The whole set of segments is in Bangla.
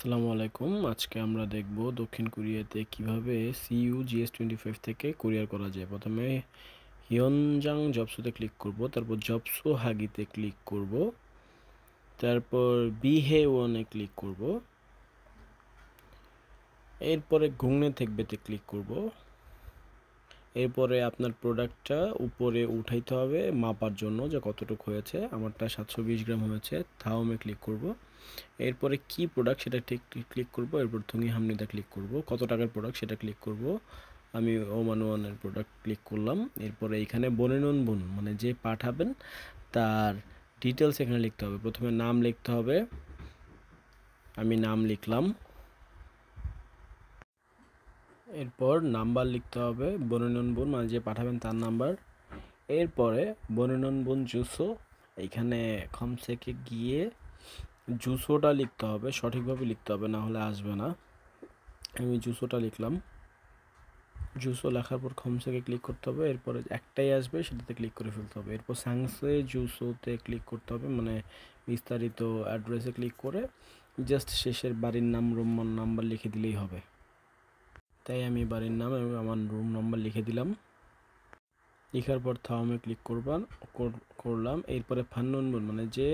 আসসালামু আলাইকুম। আজকে আমরা দেখব দক্ষিণ কোরিয়াতে কিভাবে CU GS25 থেকে কুরিয়ার করা যায়। প্রথমে হিয়নজাং জবসুতে ক্লিক করব, তারপর জবসু হাগিতে ক্লিক করব, তারপর বিহেওয়নে ক্লিক করব, এরপরে ঘুংনে থেকবেতে ক্লিক করব। এরপরে আপনার প্রোডাক্টটা উপরে উঠাইতে হবে মাপার জন্য যে কতটুকু হয়েছে। আমারটা 720 গ্রাম হয়েছে। থাওমে ক্লিক করব। এরপরে কি প্রোডাক্ট সেটা ঠিক ক্লিক করব। এরপর থুঙি হামনিদা ক্লিক করব। কত টাকার প্রোডাক্ট সেটা ক্লিক করব। আমি ওমান ওয়ানের প্রোডাক্ট ক্লিক করলাম। এরপরে এখানে বনেনন বোন মানে যে পাঠাবেন তার ডিটেলস এখানে লিখতে হবে। প্রথমে নাম লিখতে হবে, আমি নাম লিখলাম। এরপর নাম্বার লিখতে হবে, বনেনন বোন মানে যে পাঠাবেন তার নাম্বার। এরপরে বনেনন বোন জুসো, এইখানে খমসেকে গিয়ে জুসোটা লিখতে হবে, সঠিকভাবে লিখতে হবে, না হলে আসবে না। আমি জুসোটা লিখলাম। জুসো লেখার পর খমসেকে ক্লিক করতে হবে। এরপরে একটাই আসবে সেটাতে ক্লিক করে ফেলতে হবে। এরপর সাংসে জুসোতে ক্লিক করতে হবে, মানে বিস্তারিত অ্যাড্রেসে ক্লিক করে জাস্ট শেষের বাড়ির নাম রুম নাম্বার লিখে দিলেই হবে। তাই আমি বাড়ির নাম এবং আমার রুম নাম্বার লিখে দিলাম। লেখার পর থাওমে ক্লিক করলাম। এরপরে ফান্ননবন মানে যে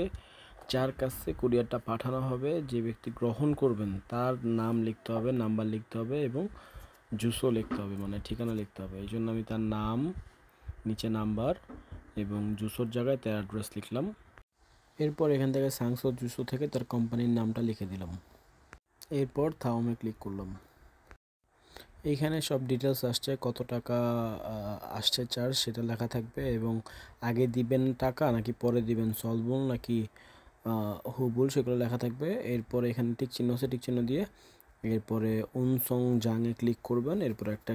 যার কাছে কুরিয়ারটা পাঠানো হবে, যে ব্যক্তি গ্রহণ করবেন তার নাম লিখতে হবে, নাম্বার লিখতে হবে এবং জুসো লিখতে হবে, মানে ঠিকানা লিখতে হবে। এই জন্য আমি তার নাম, নিচে নাম্বার এবং জুসোর জায়গায় তার অ্যাড্রেস লিখলাম। এরপর এখান থেকে সাংসো জুসো থেকে তার কোম্পানির নামটা লিখে দিলাম। এরপর থাওমে ক্লিক করলাম। এইখানে সব ডিটেলস আসছে, কত টাকা আসছে চার্জ সেটা লেখা থাকবে এবং আগে দিবেন টাকা নাকি পরে দিবেন, সলবল নাকি হুবুল সেগুলো লেখা থাকবে। এরপরে এখানে টিক চিহ্ন আছে, টিক চিহ্ন দিয়ে এরপরে উনসং জাংয়ে ক্লিক করবেন। এরপর একটা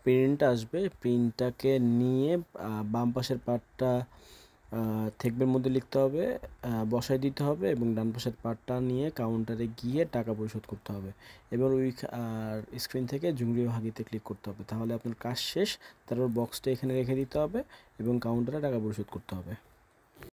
প্রিন্ট আসবে, প্রিন্টটাকে নিয়ে বাম পাশের পার্টটা থেকবের মধ্যে লিখতে হবে, বসায় দিতে হবে এবং ডান পাশের পার্টটা নিয়ে কাউন্টারে গিয়ে টাকা পরিশোধ করতে হবে এবং ওই স্ক্রিন থেকে জুংরিও হাগিতে ক্লিক করতে হবে। তাহলে আপনার কাজ শেষ। তারপর বক্সটা এখানে রেখে দিতে হবে এবং কাউন্টারে টাকা পরিশোধ করতে হবে।